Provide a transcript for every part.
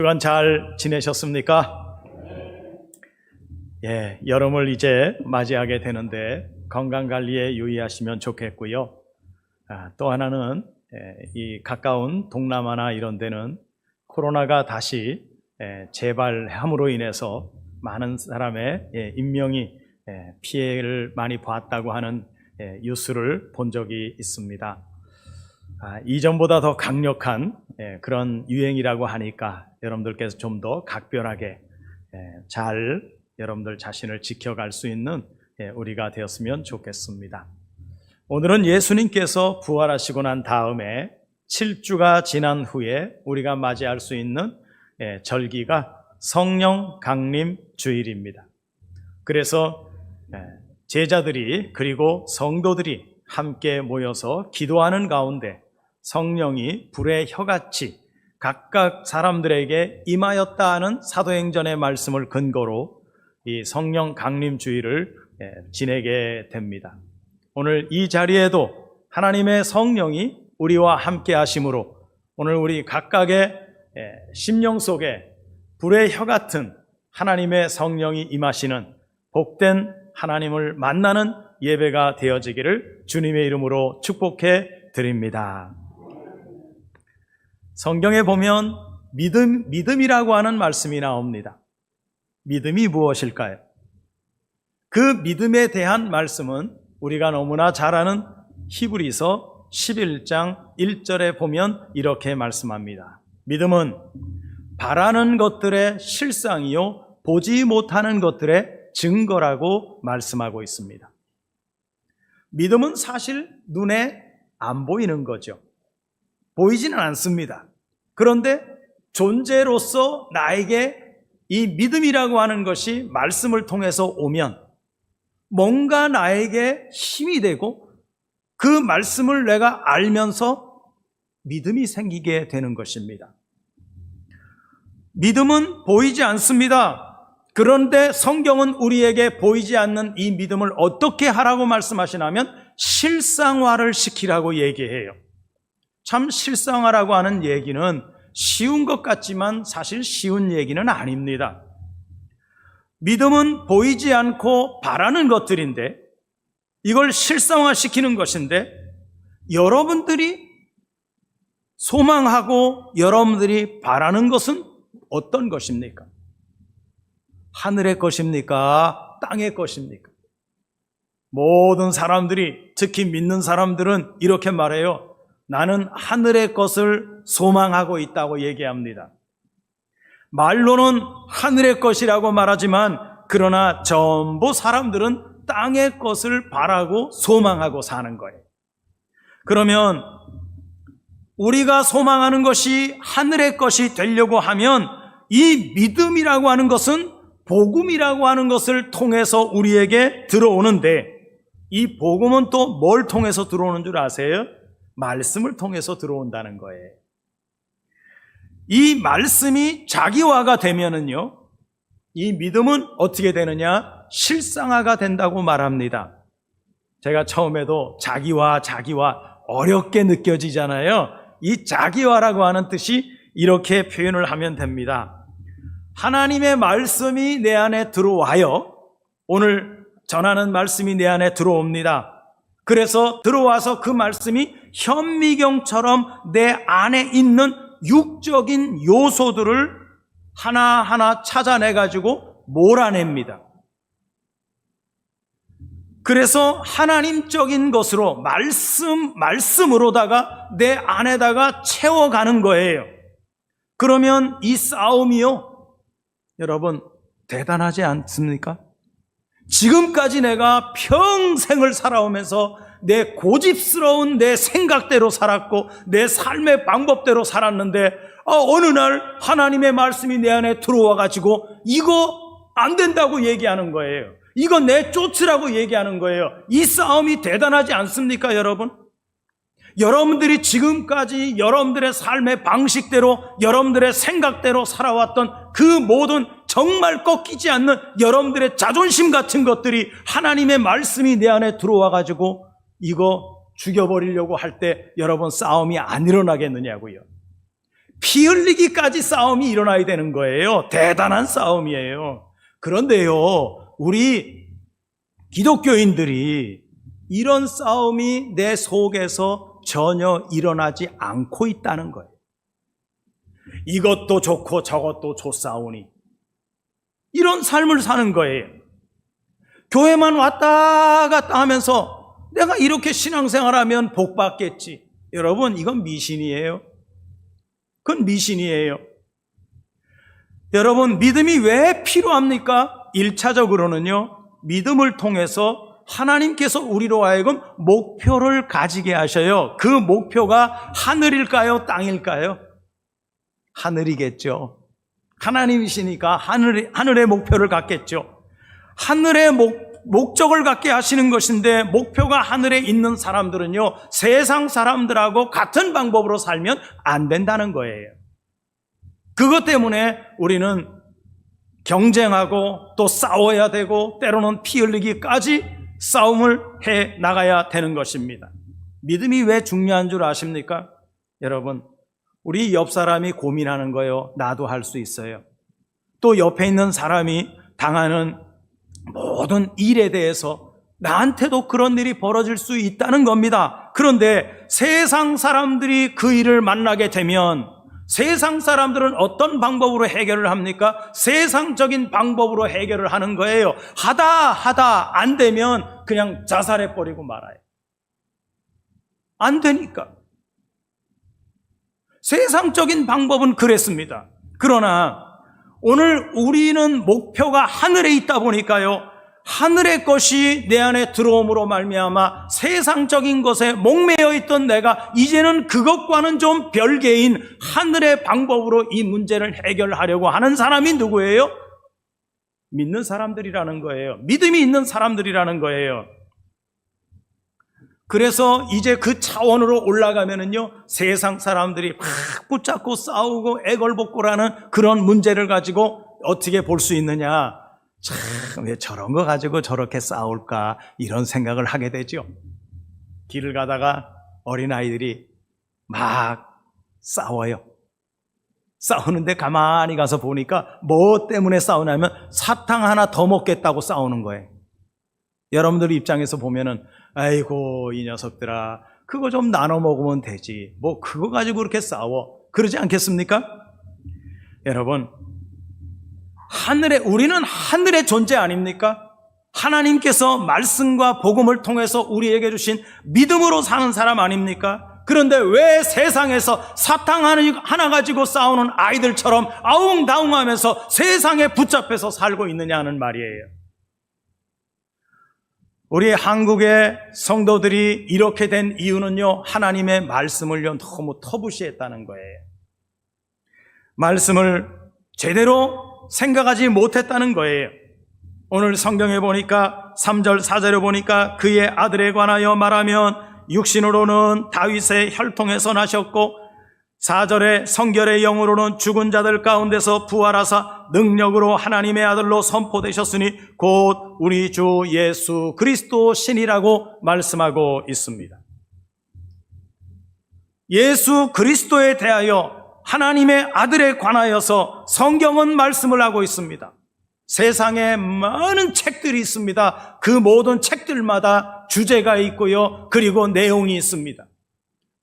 주간 잘 지내셨습니까? 예, 여름을 이제 맞이하게 되는데 건강관리에 유의하시면 좋겠고요. 또 하나는 이 가까운 동남아나 이런 데는 코로나가 다시 재발함으로 인해서 많은 사람의 인명이 피해를 많이 봤다고 하는 뉴스를 본 적이 있습니다. 이전보다 더 강력한 그런 유행이라고 하니까 여러분들께서 좀 더 각별하게 잘 여러분들 자신을 지켜갈 수 있는 우리가 되었으면 좋겠습니다. 오늘은 예수님께서 부활하시고 난 다음에 7주가 지난 후에 우리가 맞이할 수 있는 절기가 성령 강림 주일입니다. 그래서 제자들이 그리고 성도들이 함께 모여서 기도하는 가운데 성령이 불의 혀같이 각각 사람들에게 임하였다 하는 사도행전의 말씀을 근거로 이 성령 강림 주일을 지내게 됩니다. 오늘 이 자리에도 하나님의 성령이 우리와 함께 하심으로 오늘 우리 각각의 심령 속에 불의 혀 같은 하나님의 성령이 임하시는 복된 하나님을 만나는 예배가 되어지기를 주님의 이름으로 축복해 드립니다. 성경에 보면 믿음이라고 하는 말씀이 나옵니다. 믿음이 무엇일까요? 그 믿음에 대한 말씀은 우리가 너무나 잘 아는 히브리서 11장 1절에 보면 이렇게 말씀합니다. 믿음은 바라는 것들의 실상이요 보지 못하는 것들의 증거라고 말씀하고 있습니다. 믿음은 사실 눈에 안 보이는 거죠. 보이지는 않습니다. 그런데 존재로서 나에게 이 믿음이라고 하는 것이 말씀을 통해서 오면 뭔가 나에게 힘이 되고 그 말씀을 내가 알면서 믿음이 생기게 되는 것입니다. 믿음은 보이지 않습니다. 그런데 성경은 우리에게 보이지 않는 이 믿음을 어떻게 하라고 말씀하시냐면 실상화를 시키라고 얘기해요. 참 실상화라고 하는 얘기는 쉬운 것 같지만 사실 쉬운 얘기는 아닙니다. 믿음은 보이지 않고 바라는 것들인데 이걸 실상화시키는 것인데 여러분들이 소망하고 여러분들이 바라는 것은 어떤 것입니까? 하늘의 것입니까? 땅의 것입니까? 모든 사람들이 특히 믿는 사람들은 이렇게 말해요. 나는 하늘의 것을 소망하고 있다고 얘기합니다. 말로는 하늘의 것이라고 말하지만 그러나 전부 사람들은 땅의 것을 바라고 소망하고 사는 거예요. 그러면 우리가 소망하는 것이 하늘의 것이 되려고 하면 이 믿음이라고 하는 것은 복음이라고 하는 것을 통해서 우리에게 들어오는데 이 복음은 또 뭘 통해서 들어오는 줄 아세요? 말씀을 통해서 들어온다는 거예요. 이 말씀이 자기화가 되면은요, 이 믿음은 어떻게 되느냐? 실상화가 된다고 말합니다. 제가 처음에도 자기화 어렵게 느껴지잖아요. 이 자기화라고 하는 뜻이 이렇게 표현을 하면 됩니다. 하나님의 말씀이 내 안에 들어와요. 오늘 전하는 말씀이 내 안에 들어옵니다. 그래서 들어와서 그 말씀이 현미경처럼 내 안에 있는 육적인 요소들을 하나하나 찾아내가지고 몰아냅니다. 그래서 하나님적인 것으로 말씀으로다가 내 안에다가 채워가는 거예요. 그러면 이 싸움이요, 여러분 대단하지 않습니까? 지금까지 내가 평생을 살아오면서 내 고집스러운 내 생각대로 살았고 내 삶의 방법대로 살았는데 어느 날 하나님의 말씀이 내 안에 들어와 가지고 이거 안 된다고 얘기하는 거예요. 이거 내쫓으라고 얘기하는 거예요. 이 싸움이 대단하지 않습니까, 여러분? 여러분들이 지금까지 여러분들의 삶의 방식대로 여러분들의 생각대로 살아왔던 그 모든 정말 꺾이지 않는 여러분들의 자존심 같은 것들이 하나님의 말씀이 내 안에 들어와 가지고 이거 죽여버리려고 할 때 여러분 싸움이 안 일어나겠느냐고요. 피 흘리기까지 싸움이 일어나야 되는 거예요. 대단한 싸움이에요. 그런데요, 우리 기독교인들이 이런 싸움이 내 속에서 전혀 일어나지 않고 있다는 거예요. 이것도 좋고 저것도 좋사오니 이런 삶을 사는 거예요. 교회만 왔다 갔다 하면서 내가 이렇게 신앙생활하면 복 받겠지. 여러분, 이건 미신이에요. 그건 미신이에요. 여러분, 믿음이 왜 필요합니까? 1차적으로는요, 믿음을 통해서 하나님께서 우리로 하여금 목표를 가지게 하셔요. 그 목표가 하늘일까요? 땅일까요? 하늘이겠죠. 하나님이시니까 하늘의 목표를 갖겠죠. 하늘의 목적을 갖게 하시는 것인데, 목표가 하늘에 있는 사람들은요, 세상 사람들하고 같은 방법으로 살면 안 된다는 거예요. 그것 때문에 우리는 경쟁하고 또 싸워야 되고 때로는 피 흘리기까지 싸움을 해 나가야 되는 것입니다. 믿음이 왜 중요한 줄 아십니까? 여러분, 우리 옆 사람이 고민하는 거요, 나도 할 수 있어요. 또 옆에 있는 사람이 당하는 모든 일에 대해서 나한테도 그런 일이 벌어질 수 있다는 겁니다. 그런데 세상 사람들이 그 일을 만나게 되면 세상 사람들은 어떤 방법으로 해결을 합니까? 세상적인 방법으로 해결을 하는 거예요. 하다 안 되면 그냥 자살해버리고 말아요. 안 되니까. 세상적인 방법은 그랬습니다. 그러나 오늘 우리는 목표가 하늘에 있다 보니까요, 하늘의 것이 내 안에 들어옴으로 말미암아 세상적인 것에 목매여 있던 내가 이제는 그것과는 좀 별개인 하늘의 방법으로 이 문제를 해결하려고 하는 사람이 누구예요? 믿는 사람들이라는 거예요. 믿음이 있는 사람들이라는 거예요. 그래서 이제 그 차원으로 올라가면은요, 세상 사람들이 막 붙잡고 싸우고 애걸복걸하는 그런 문제를 가지고 어떻게 볼 수 있느냐? 참, 왜 저런 거 가지고 저렇게 싸울까? 이런 생각을 하게 되죠. 길을 가다가 어린아이들이 막 싸워요. 싸우는데 가만히 가서 보니까 뭐 때문에 싸우냐면 사탕 하나 더 먹겠다고 싸우는 거예요. 여러분들 입장에서 보면은, 아이고, 이 녀석들아, 그거 좀 나눠 먹으면 되지. 뭐 그거 가지고 그렇게 싸워. 그러지 않겠습니까? 여러분, 우리는 하늘의 존재 아닙니까? 하나님께서 말씀과 복음을 통해서 우리에게 주신 믿음으로 사는 사람 아닙니까? 그런데 왜 세상에서 사탕 하나 가지고 싸우는 아이들처럼 아웅다웅하면서 세상에 붙잡혀서 살고 있느냐는 말이에요. 우리 한국의 성도들이 이렇게 된 이유는요, 하나님의 말씀을요, 너무 터부시했다는 거예요. 말씀을 제대로 생각하지 못했다는 거예요. 오늘 성경에 보니까 3절 4절에 보니까 그의 아들에 관하여 말하면 육신으로는 다윗의 혈통에서 나셨고 4절에 성결의 영으로는 죽은 자들 가운데서 부활하사 능력으로 하나님의 아들로 선포되셨으니 곧 우리 주 예수 그리스도 신이라고 말씀하고 있습니다. 예수 그리스도에 대하여 하나님의 아들에 관하여서 성경은 말씀을 하고 있습니다. 세상에 많은 책들이 있습니다. 그 모든 책들마다 주제가 있고요, 그리고 내용이 있습니다.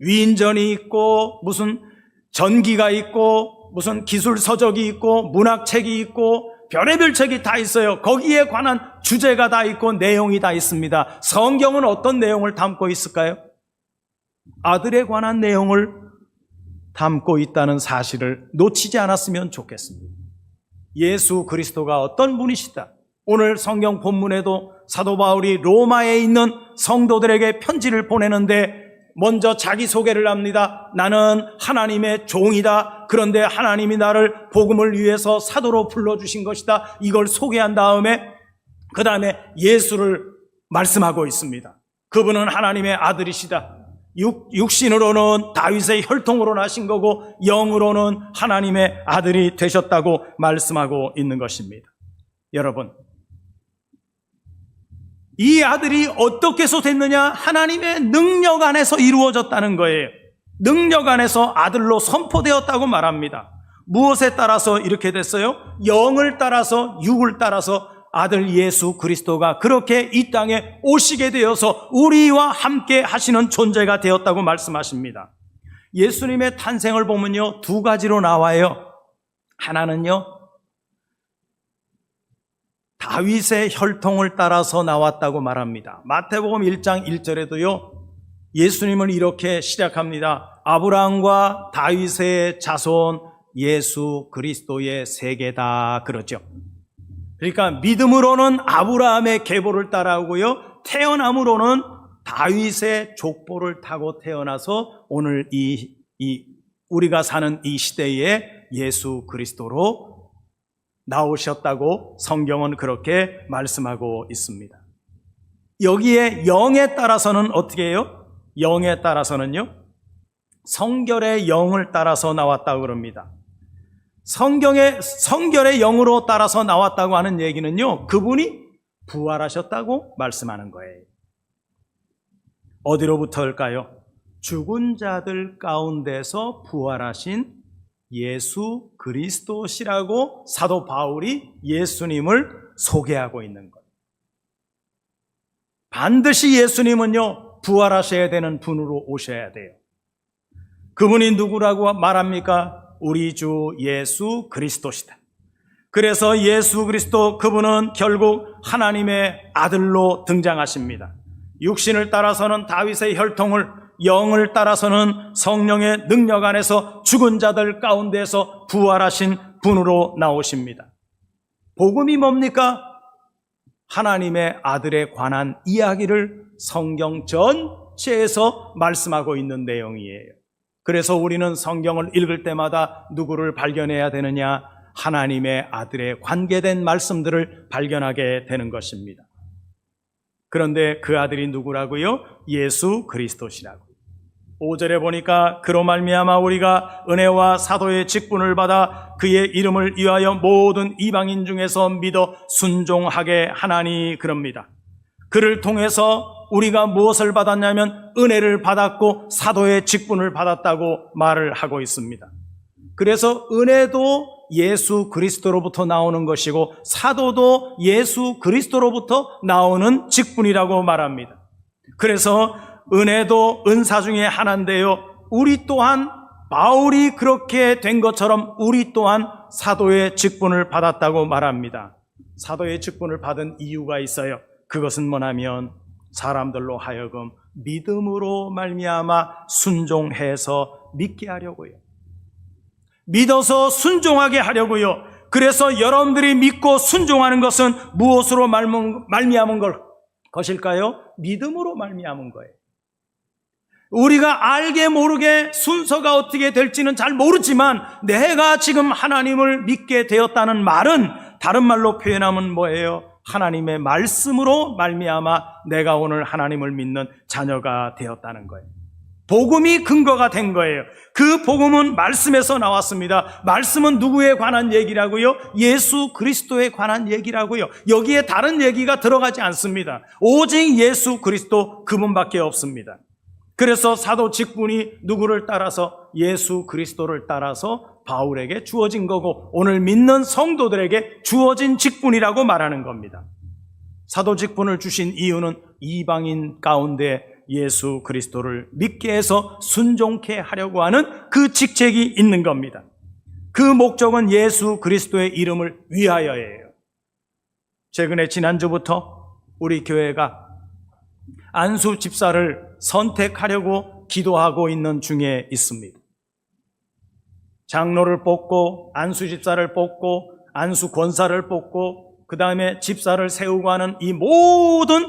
위인전이 있고 무슨 전기가 있고 무슨 기술 서적이 있고 문학책이 있고 별의별 책이 다 있어요. 거기에 관한 주제가 다 있고 내용이 다 있습니다. 성경은 어떤 내용을 담고 있을까요? 아들에 관한 내용을 담고 있다는 사실을 놓치지 않았으면 좋겠습니다. 예수 그리스도가 어떤 분이시다. 오늘 성경 본문에도 사도 바울이 로마에 있는 성도들에게 편지를 보내는데 먼저 자기소개를 합니다. 나는 하나님의 종이다. 그런데 하나님이 나를 복음을 위해서 사도로 불러주신 것이다. 이걸 소개한 다음에 그 다음에 예수를 말씀하고 있습니다. 그분은 하나님의 아들이시다. 육신으로는 다윗의 혈통으로 나신 거고 영으로는 하나님의 아들이 되셨다고 말씀하고 있는 것입니다. 여러분, 이 아들이 어떻게 해서 됐느냐? 하나님의 능력 안에서 이루어졌다는 거예요. 능력 안에서 아들로 선포되었다고 말합니다. 무엇에 따라서 이렇게 됐어요? 영을 따라서, 육을 따라서 아들 예수 그리스도가 그렇게 이 땅에 오시게 되어서 우리와 함께 하시는 존재가 되었다고 말씀하십니다. 예수님의 탄생을 보면요, 두 가지로 나와요. 하나는요, 다윗의 혈통을 따라서 나왔다고 말합니다. 마태복음 1장 1절에도요, 예수님을 이렇게 시작합니다. 아브라함과 다윗의 자손 예수 그리스도의 세계다, 그러죠. 그러니까 믿음으로는 아브라함의 계보를 따라오고요, 태어남으로는 다윗의 족보를 타고 태어나서 오늘 우리가 사는 이 시대에 예수 그리스도로 나오셨다고 성경은 그렇게 말씀하고 있습니다. 여기에 영에 따라서는 어떻게 해요? 영에 따라서는요, 성결의 영을 따라서 나왔다고 그럽니다. 성결의 영으로 따라서 나왔다고 하는 얘기는요, 그분이 부활하셨다고 말씀하는 거예요. 어디로부터일까요? 죽은 자들 가운데서 부활하신 예수 그리스도시라고 사도 바울이 예수님을 소개하고 있는 것. 반드시 예수님은요, 부활하셔야 되는 분으로 오셔야 돼요. 그분이 누구라고 말합니까? 우리 주 예수 그리스도시다. 그래서 예수 그리스도, 그분은 결국 하나님의 아들로 등장하십니다. 육신을 따라서는 다윗의 혈통을, 영을 따라서는 성령의 능력 안에서 죽은 자들 가운데서 부활하신 분으로 나오십니다. 복음이 뭡니까? 하나님의 아들에 관한 이야기를 성경 전체에서 말씀하고 있는 내용이에요. 그래서 우리는 성경을 읽을 때마다 누구를 발견해야 되느냐? 하나님의 아들에 관계된 말씀들을 발견하게 되는 것입니다. 그런데 그 아들이 누구라고요? 예수 그리스도시라고. 5절에 보니까 그로 말미암아 우리가 은혜와 사도의 직분을 받아 그의 이름을 위하여 모든 이방인 중에서 믿어 순종하게 하나니, 그럽니다. 그를 통해서 우리가 무엇을 받았냐면 은혜를 받았고 사도의 직분을 받았다고 말을 하고 있습니다. 그래서 은혜도 예수 그리스도로부터 나오는 것이고 사도도 예수 그리스도로부터 나오는 직분이라고 말합니다. 그래서 은혜도 은사 중에 하나인데요, 우리 또한 바울이 그렇게 된 것처럼 우리 또한 사도의 직분을 받았다고 말합니다. 사도의 직분을 받은 이유가 있어요. 그것은 뭐냐면 사람들로 하여금 믿음으로 말미암아 순종해서 믿게 하려고요. 믿어서 순종하게 하려고요. 그래서 여러분들이 믿고 순종하는 것은 무엇으로 말미암은 것일까요? 믿음으로 말미암은 거예요. 우리가 알게 모르게 순서가 어떻게 될지는 잘 모르지만 내가 지금 하나님을 믿게 되었다는 말은, 다른 말로 표현하면 뭐예요? 하나님의 말씀으로 말미암아 내가 오늘 하나님을 믿는 자녀가 되었다는 거예요. 복음이 근거가 된 거예요. 그 복음은 말씀에서 나왔습니다. 말씀은 누구에 관한 얘기라고요? 예수 그리스도에 관한 얘기라고요. 여기에 다른 얘기가 들어가지 않습니다. 오직 예수 그리스도, 그분밖에 없습니다. 그래서 사도 직분이 누구를 따라서? 예수 그리스도를 따라서 바울에게 주어진 거고 오늘 믿는 성도들에게 주어진 직분이라고 말하는 겁니다. 사도 직분을 주신 이유는 이방인 가운데 예수 그리스도를 믿게 해서 순종케 하려고 하는 그 직책이 있는 겁니다. 그 목적은 예수 그리스도의 이름을 위하여예요. 최근에 지난주부터 우리 교회가 안수 집사를 선택하려고 기도하고 있는 중에 있습니다. 장로를 뽑고 안수 집사를 뽑고 안수 권사를 뽑고 그 다음에 집사를 세우고 하는 이 모든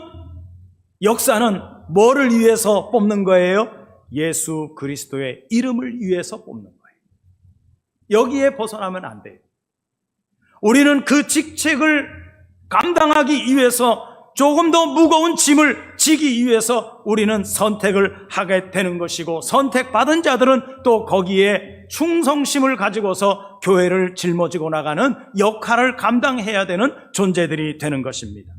역사는 뭐를 위해서 뽑는 거예요? 예수 그리스도의 이름을 위해서 뽑는 거예요. 여기에 벗어나면 안 돼요. 우리는 그 직책을 감당하기 위해서 조금 더 무거운 짐을 지기 위해서 우리는 선택을 하게 되는 것이고, 선택받은 자들은 또 거기에 충성심을 가지고서 교회를 짊어지고 나가는 역할을 감당해야 되는 존재들이 되는 것입니다.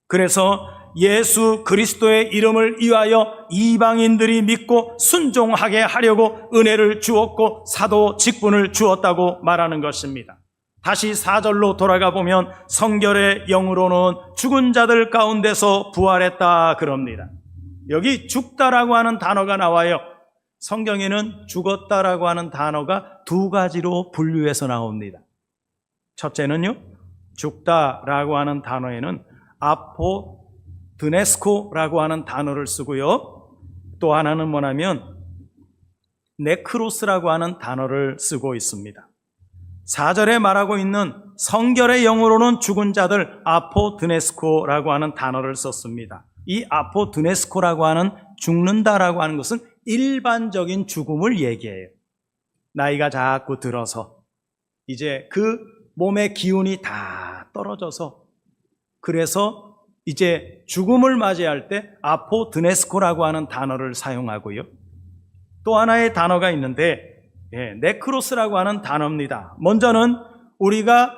그래서 예수 그리스도의 이름을 위하여 이방인들이 믿고 순종하게 하려고 은혜를 주었고 사도 직분을 주었다고 말하는 것입니다. 다시 4절로 돌아가 보면 성결의 영으로는 죽은 자들 가운데서 부활했다 그럽니다. 여기 죽다라고 하는 단어가 나와요. 성경에는 죽었다라고 하는 단어가 두 가지로 분류해서 나옵니다. 첫째는요, 죽다라고 하는 단어에는 아포드네스코라고 하는 단어를 쓰고요. 또 하나는 뭐냐면 네크로스라고 하는 단어를 쓰고 있습니다. 4절에 말하고 있는 성결의 영으로는 죽은 자들 아포드네스코라고 하는 단어를 썼습니다. 이 아포드네스코라고 하는 죽는다라고 하는 것은 일반적인 죽음을 얘기해요. 나이가 자꾸 들어서 이제 그 몸의 기운이 다 떨어져서 그래서 이제 죽음을 맞이할 때 아포드네스코라고 하는 단어를 사용하고요. 또 하나의 단어가 있는데 네크로스라고 하는 단어입니다. 먼저는 우리가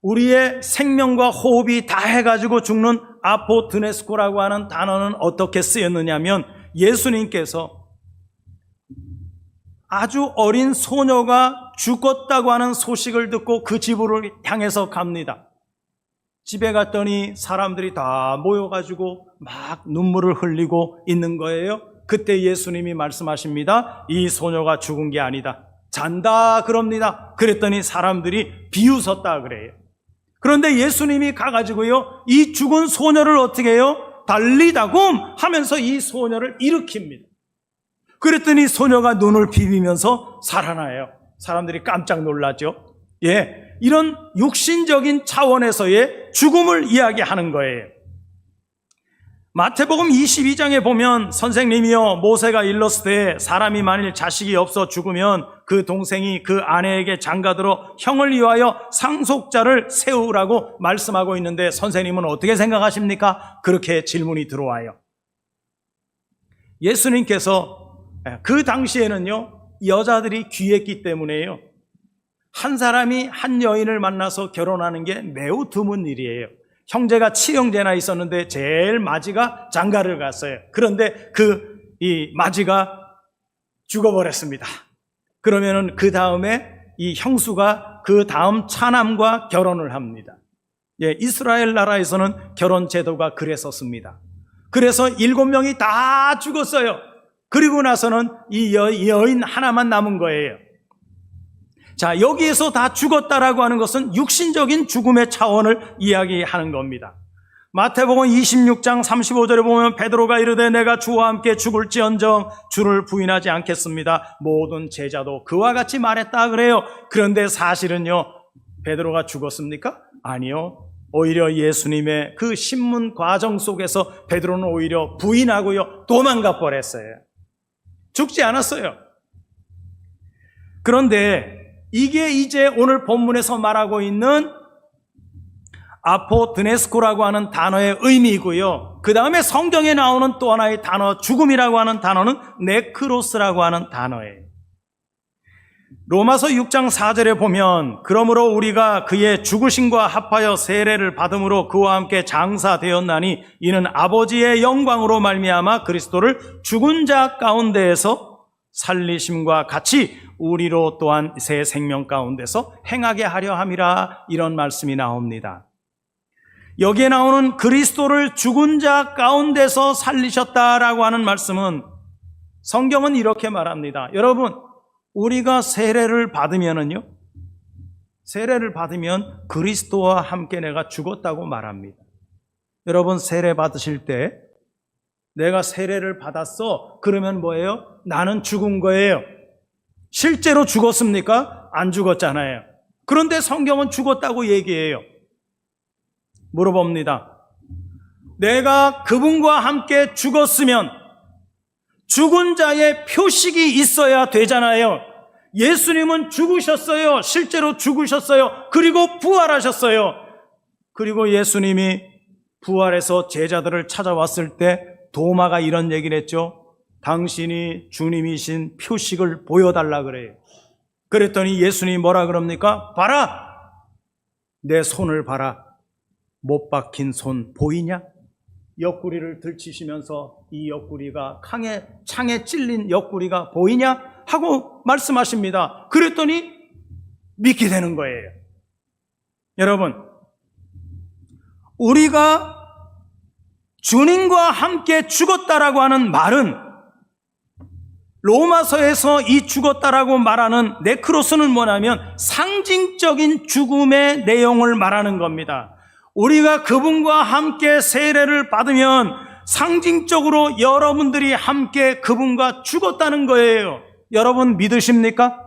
우리의 생명과 호흡이 다 해가지고 죽는 아포드네스코라고 하는 단어는 어떻게 쓰였느냐면 예수님께서 아주 어린 소녀가 죽었다고 하는 소식을 듣고 그 집으로 향해서 갑니다. 집에 갔더니 사람들이 다 모여가지고 막 눈물을 흘리고 있는 거예요. 그때 예수님이 말씀하십니다. 이 소녀가 죽은 게 아니다. 잔다 그럽니다. 그랬더니 사람들이 비웃었다 그래요. 그런데 예수님이 가가지고요, 이 죽은 소녀를 어떻게 해요? 달리다굼 하면서 이 소녀를 일으킵니다. 그랬더니 소녀가 눈을 비비면서 살아나요. 사람들이 깜짝 놀랐죠. 이런 육신적인 차원에서의 죽음을 이야기하는 거예요. 마태복음 22장에 보면 선생님이여 모세가 일렀을 때 사람이 만일 자식이 없어 죽으면 그 동생이 그 아내에게 장가들어 형을 위하여 상속자를 세우라고 말씀하고 있는데 선생님은 어떻게 생각하십니까? 그렇게 질문이 들어와요. 예수님께서 그 당시에는요, 여자들이 귀했기 때문에요, 한 사람이 한 여인을 만나서 결혼하는 게 매우 드문 일이에요. 형제가 칠형제나 있었는데 제일 마지가 장가를 갔어요. 그런데 이 마지가 죽어버렸습니다. 그러면은 그 다음에 이 형수가 그 다음 차남과 결혼을 합니다. 이스라엘 나라에서는 결혼 제도가 그랬었습니다. 그래서 7명이 다 죽었어요. 그리고 나서는 이 여인 하나만 남은 거예요. 자, 여기에서 다 죽었다라고 하는 것은 육신적인 죽음의 차원을 이야기하는 겁니다. 마태복음 26장 35절에 보면 베드로가 이르되 내가 주와 함께 죽을지언정 주를 부인하지 않겠습니다. 모든 제자도 그와 같이 말했다 그래요. 그런데 사실은요, 베드로가 죽었습니까? 아니요. 오히려 예수님의 그 신문 과정 속에서 베드로는 오히려 부인하고요, 도망가 버렸어요. 죽지 않았어요. 그런데 이게 이제 오늘 본문에서 말하고 있는 아포드네스코라고 하는 단어의 의미이고요. 그 다음에 성경에 나오는 또 하나의 단어, 죽음이라고 하는 단어는 네크로스라고 하는 단어예요. 로마서 6장 4절에 보면 그러므로 우리가 그의 죽으심과 합하여 세례를 받음으로 그와 함께 장사되었나니 이는 아버지의 영광으로 말미암아 그리스도를 죽은 자 가운데에서 살리심과 같이 우리로 또한 새 생명 가운데서 행하게 하려 함이라, 이런 말씀이 나옵니다. 여기에 나오는 그리스도를 죽은 자 가운데서 살리셨다라고 하는 말씀은 성경은 이렇게 말합니다. 여러분, 우리가 세례를 받으면은요, 세례를 받으면 그리스도와 함께 내가 죽었다고 말합니다. 여러분, 세례 받으실 때 내가 세례를 받았어 그러면 뭐예요? 나는 죽은 거예요. 실제로 죽었습니까? 안 죽었잖아요. 그런데 성경은 죽었다고 얘기해요. 물어봅니다. 내가 그분과 함께 죽었으면 죽은 자의 표식이 있어야 되잖아요. 예수님은 죽으셨어요. 실제로 죽으셨어요. 그리고 부활하셨어요. 그리고 예수님이 부활해서 제자들을 찾아왔을 때 도마가 이런 얘기를 했죠. 당신이 주님이신 표식을 보여달라 그래요. 그랬더니 예수님이 뭐라 그럽니까? 봐라! 내 손을 봐라. 못 박힌 손 보이냐? 옆구리를 들치시면서 이 옆구리가 창에 찔린 옆구리가 보이냐? 하고 말씀하십니다. 그랬더니 믿게 되는 거예요. 여러분, 우리가 주님과 함께 죽었다라고 하는 말은 로마서에서 이 죽었다라고 말하는 네크로스는 뭐냐면 상징적인 죽음의 내용을 말하는 겁니다. 우리가 그분과 함께 세례를 받으면 상징적으로 여러분들이 함께 그분과 죽었다는 거예요. 여러분 믿으십니까?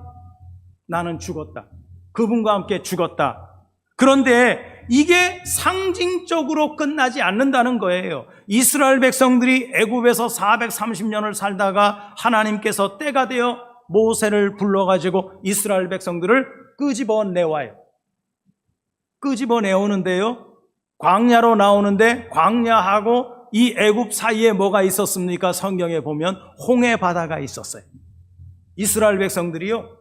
나는 죽었다. 그분과 함께 죽었다. 그런데 이게 상징적으로 끝나지 않는다는 거예요. 이스라엘 백성들이 애굽에서 430년을 살다가 하나님께서 때가 되어 모세를 불러가지고 이스라엘 백성들을 끄집어내와요. 끄집어내오는데요, 광야로 나오는데 광야하고 이 애굽 사이에 뭐가 있었습니까? 성경에 보면 홍해 바다가 있었어요. 이스라엘 백성들이요,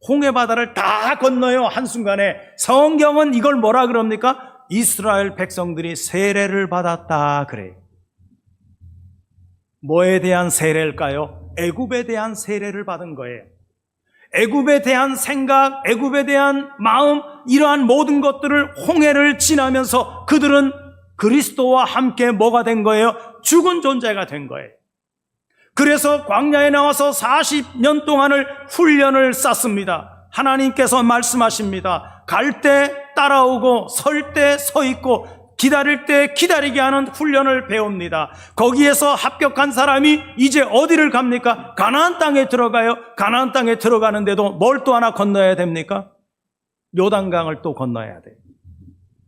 홍해 바다를 다 건너요, 한순간에. 성경은 이걸 뭐라 그럽니까? 이스라엘 백성들이 세례를 받았다 그래요. 뭐에 대한 세례일까요? 애굽에 대한 세례를 받은 거예요. 애굽에 대한 생각, 애굽에 대한 마음, 이러한 모든 것들을 홍해를 지나면서 그들은 그리스도와 함께 뭐가 된 거예요? 죽은 존재가 된 거예요. 그래서 광야에 나와서 40년 동안을 훈련을 쌓습니다. 하나님께서 말씀하십니다. 갈 때 따라오고 설 때 서 있고 기다릴 때 기다리게 하는 훈련을 배웁니다. 거기에서 합격한 사람이 이제 어디를 갑니까? 가나안 땅에 들어가요. 가나안 땅에 들어가는데도 뭘 또 하나 건너야 됩니까? 요단강을 또 건너야 돼요.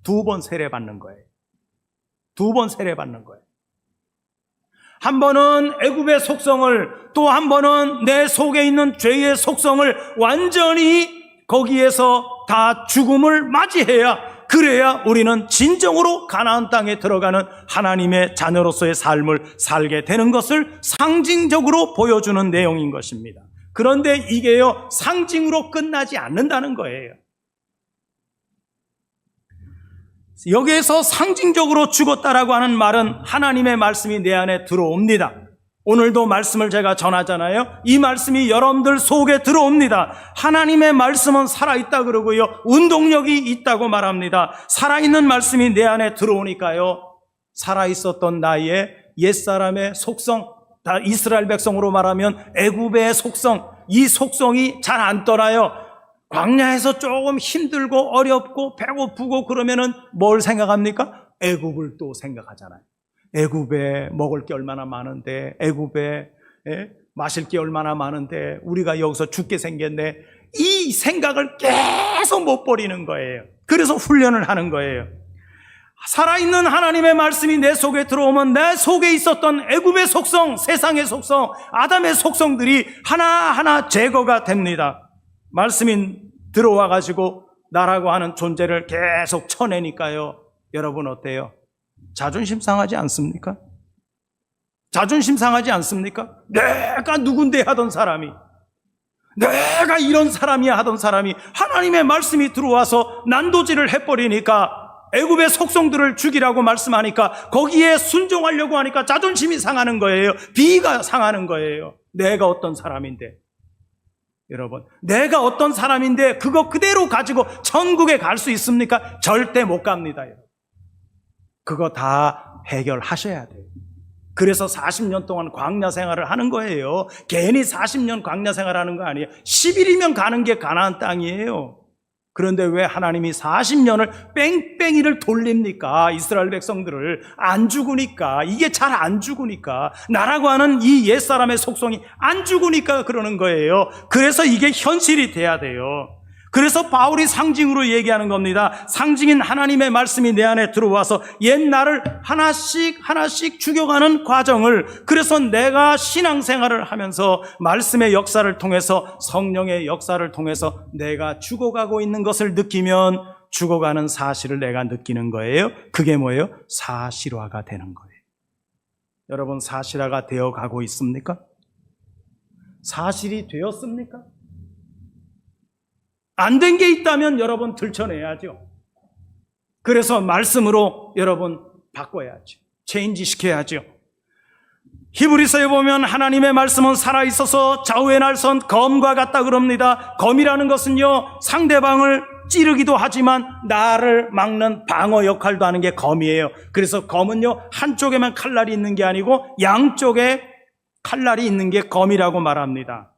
2번 세례받는 거예요. 2번 세례받는 거예요. 한 번은 애굽의 속성을, 또 한 번은 내 속에 있는 죄의 속성을 완전히 거기에서 다 죽음을 맞이해야, 그래야 우리는 진정으로 가나안 땅에 들어가는 하나님의 자녀로서의 삶을 살게 되는 것을 상징적으로 보여주는 내용인 것입니다. 그런데 이게요, 상징으로 끝나지 않는다는 거예요. 여기에서 상징적으로 죽었다라고 하는 말은 하나님의 말씀이 내 안에 들어옵니다. 오늘도 말씀을 제가 전하잖아요. 이 말씀이 여러분들 속에 들어옵니다. 하나님의 말씀은 살아있다 그러고요, 운동력이 있다고 말합니다. 살아있는 말씀이 내 안에 들어오니까요, 살아있었던 나의 옛사람의 속성, 다 이스라엘 백성으로 말하면 애굽의 속성, 이 속성이 잘 안 떠나요. 광야에서 조금 힘들고 어렵고 배고프고 그러면은 뭘 생각합니까? 애굽을 또 생각하잖아요. 애굽에 먹을 게 얼마나 많은데, 애굽에 마실 게 얼마나 많은데 우리가 여기서 죽게 생겼네. 이 생각을 계속 못 버리는 거예요. 그래서 훈련을 하는 거예요. 살아있는 하나님의 말씀이 내 속에 들어오면 내 속에 있었던 애굽의 속성, 세상의 속성, 아담의 속성들이 하나하나 제거가 됩니다. 말씀이 들어와 가지고 나라고 하는 존재를 계속 쳐내니까요, 여러분 어때요? 자존심 상하지 않습니까? 자존심 상하지 않습니까? 내가 누군데 하던 사람이, 내가 이런 사람이야 하던 사람이 하나님의 말씀이 들어와서 난도질을 해버리니까, 애굽의 속성들을 죽이라고 말씀하니까 거기에 순종하려고 하니까 자존심이 상하는 거예요. 비위가 상하는 거예요. 내가 어떤 사람인데, 여러분, 내가 어떤 사람인데 그거 그대로 가지고 천국에 갈 수 있습니까? 절대 못 갑니다. 그거 다 해결하셔야 돼요. 그래서 40년 동안 광야 생활을 하는 거예요. 괜히 40년 광야 생활하는 거 아니에요. 10일이면 가는 게 가나안 땅이에요. 그런데 왜 하나님이 40년을 뺑뺑이를 돌립니까? 이스라엘 백성들을 안 죽으니까, 이게 잘 안 죽으니까, 나라고 하는 이 옛사람의 속성이 안 죽으니까 그러는 거예요. 그래서 이게 현실이 돼야 돼요. 그래서 바울이 상징으로 얘기하는 겁니다. 상징인 하나님의 말씀이 내 안에 들어와서 옛날을 하나씩 하나씩 죽여가는 과정을, 그래서 내가 신앙생활을 하면서 말씀의 역사를 통해서, 성령의 역사를 통해서 내가 죽어가고 있는 것을 느끼면 죽어가는 사실을 내가 느끼는 거예요. 그게 뭐예요? 사실화가 되는 거예요. 여러분, 사실화가 되어가고 있습니까? 사실이 되었습니까? 안 된 게 있다면 여러분 들춰내야죠. 그래서 말씀으로 여러분 바꿔야죠. 체인지 시켜야죠. 히브리서에 보면 하나님의 말씀은 살아있어서 좌우의 날선 검과 같다 그럽니다. 검이라는 것은요, 상대방을 찌르기도 하지만 나를 막는 방어 역할도 하는 게 검이에요. 그래서 검은요, 한쪽에만 칼날이 있는 게 아니고 양쪽에 칼날이 있는 게 검이라고 말합니다.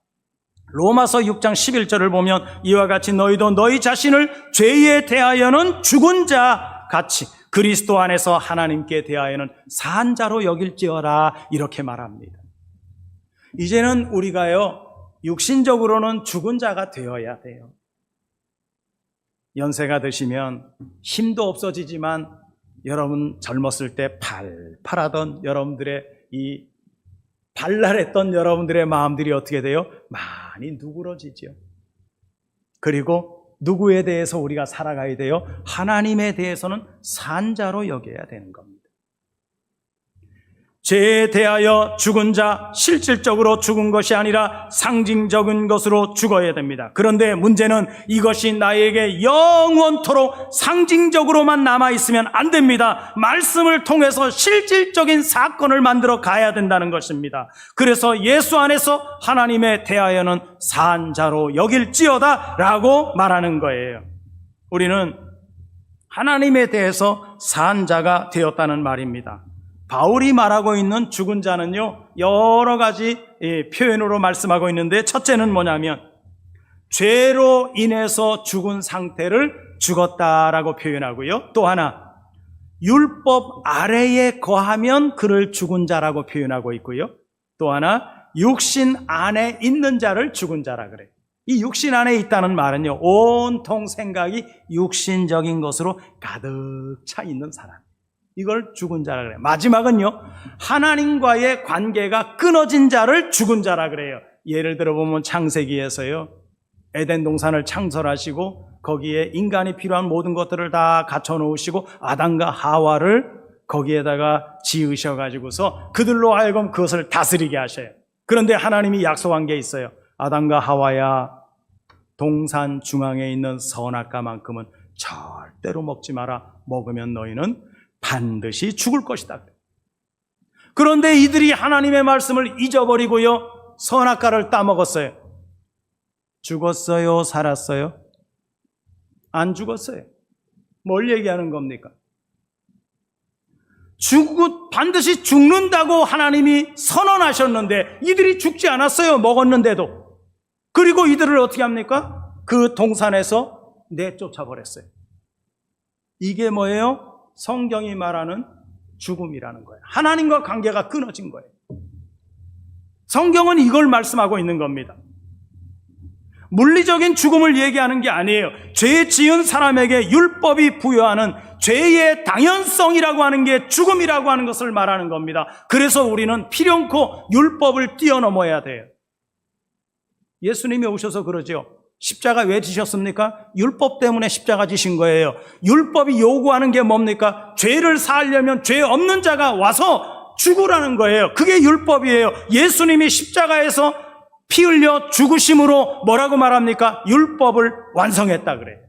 로마서 6장 11절을 보면 이와 같이 너희도 너희 자신을 죄에 대하여는 죽은 자 같이 그리스도 안에서 하나님께 대하여는 산 자로 여길지어라, 이렇게 말합니다. 이제는 우리가요, 육신적으로는 죽은 자가 되어야 돼요. 연세가 드시면 힘도 없어지지만 여러분 젊었을 때 팔팔하던 여러분들의 이 발랄했던 여러분들의 마음들이 어떻게 돼요? 많이 누그러지죠. 그리고 누구에 대해서 우리가 살아가야 돼요? 하나님에 대해서는 산자로 여겨야 되는 겁니다. 죄에 대하여 죽은 자, 실질적으로 죽은 것이 아니라 상징적인 것으로 죽어야 됩니다. 그런데 문제는 이것이 나에게 영원토록 상징적으로만 남아있으면 안 됩니다. 말씀을 통해서 실질적인 사건을 만들어 가야 된다는 것입니다. 그래서 예수 안에서 하나님에 대하여는 산자로 여길지어다 라고 말하는 거예요. 우리는 하나님에 대해서 산자가 되었다는 말입니다. 바울이 말하고 있는 죽은 자는요, 여러 가지 표현으로 말씀하고 있는데, 첫째는 뭐냐면 죄로 인해서 죽은 상태를 죽었다라고 표현하고요, 또 하나 율법 아래에 거하면 그를 죽은 자라고 표현하고 있고요, 또 하나 육신 안에 있는 자를 죽은 자라 그래요. 이 육신 안에 있다는 말은요, 온통 생각이 육신적인 것으로 가득 차 있는 사람, 이걸 죽은 자라 그래요. 마지막은요, 하나님과의 관계가 끊어진 자를 죽은 자라 그래요. 예를 들어 보면 창세기에서요, 에덴 동산을 창설하시고 거기에 인간이 필요한 모든 것들을 다 갖춰 놓으시고 아담과 하와를 거기에다가 지으셔가지고서 그들로 하여금 그것을 다스리게 하셔요. 그런데 하나님이 약속한 게 있어요. 아담과 하와야, 동산 중앙에 있는 선악과만큼은 절대로 먹지 마라. 먹으면 너희는 반드시 죽을 것이다. 그런데 이들이 하나님의 말씀을 잊어버리고요, 선악과를 따먹었어요. 죽었어요? 살았어요? 안 죽었어요. 뭘 얘기하는 겁니까? 반드시 죽는다고 하나님이 선언하셨는데 이들이 죽지 않았어요. 먹었는데도. 그리고 이들을 어떻게 합니까? 그 동산에서 내쫓아버렸어요. 이게 뭐예요? 성경이 말하는 죽음이라는 거예요. 하나님과 관계가 끊어진 거예요. 성경은 이걸 말씀하고 있는 겁니다. 물리적인 죽음을 얘기하는 게 아니에요. 죄 지은 사람에게 율법이 부여하는 죄의 당연성이라고 하는 게 죽음이라고 하는 것을 말하는 겁니다. 그래서 우리는 필연코 율법을 뛰어넘어야 돼요. 예수님이 오셔서 그러죠. 십자가 왜 지셨습니까? 율법 때문에 십자가 지신 거예요. 율법이 요구하는 게 뭡니까? 죄를 사하려면 죄 없는 자가 와서 죽으라는 거예요. 그게 율법이에요. 예수님이 십자가에서 피 흘려 죽으심으로 뭐라고 말합니까? 율법을 완성했다 그래요.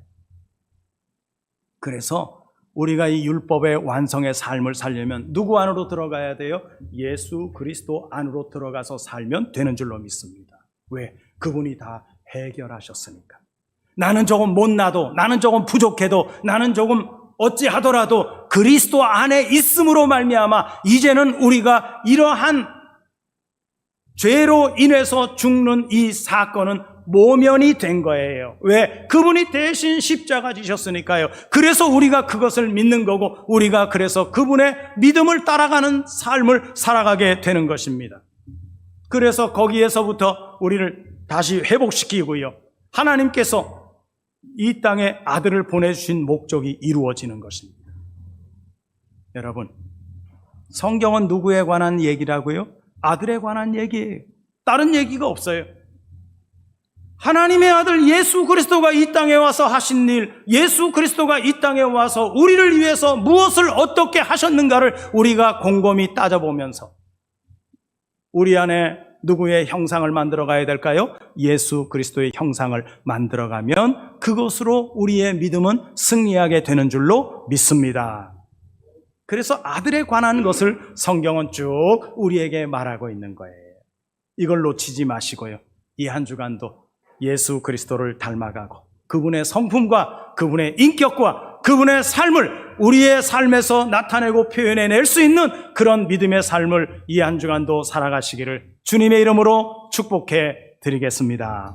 그래서 우리가 이 율법의 완성의 삶을 살려면 누구 안으로 들어가야 돼요? 예수 그리스도 안으로 들어가서 살면 되는 줄로 믿습니다. 왜? 그분이 다 해결하셨으니까. 나는 조금 못나도, 나는 조금 부족해도, 나는 조금 어찌하더라도 그리스도 안에 있음으로 말미암아 이제는 우리가 이러한 죄로 인해서 죽는 이 사건은 모면이 된 거예요. 왜? 그분이 대신 십자가 지셨으니까요. 그래서 우리가 그것을 믿는 거고, 우리가 그래서 그분의 믿음을 따라가는 삶을 살아가게 되는 것입니다. 그래서 거기에서부터 우리를 다시 회복시키고요, 하나님께서 이 땅에 아들을 보내주신 목적이 이루어지는 것입니다. 여러분, 성경은 누구에 관한 얘기라고요? 아들에 관한 얘기예요. 다른 얘기가 없어요. 하나님의 아들 예수 그리스도가 이 땅에 와서 하신 일, 예수 그리스도가 이 땅에 와서 우리를 위해서 무엇을 어떻게 하셨는가를 우리가 곰곰이 따져보면서 우리 안에 누구의 형상을 만들어 가야 될까요? 예수 그리스도의 형상을 만들어 가면 그것으로 우리의 믿음은 승리하게 되는 줄로 믿습니다. 그래서 아들에 관한 것을 성경은 쭉 우리에게 말하고 있는 거예요. 이걸 놓치지 마시고요. 이 한 주간도 예수 그리스도를 닮아가고 그분의 성품과 그분의 인격과 그분의 삶을 우리의 삶에서 나타내고 표현해낼 수 있는 그런 믿음의 삶을 이 한 주간도 살아가시기를 주님의 이름으로 축복해 드리겠습니다.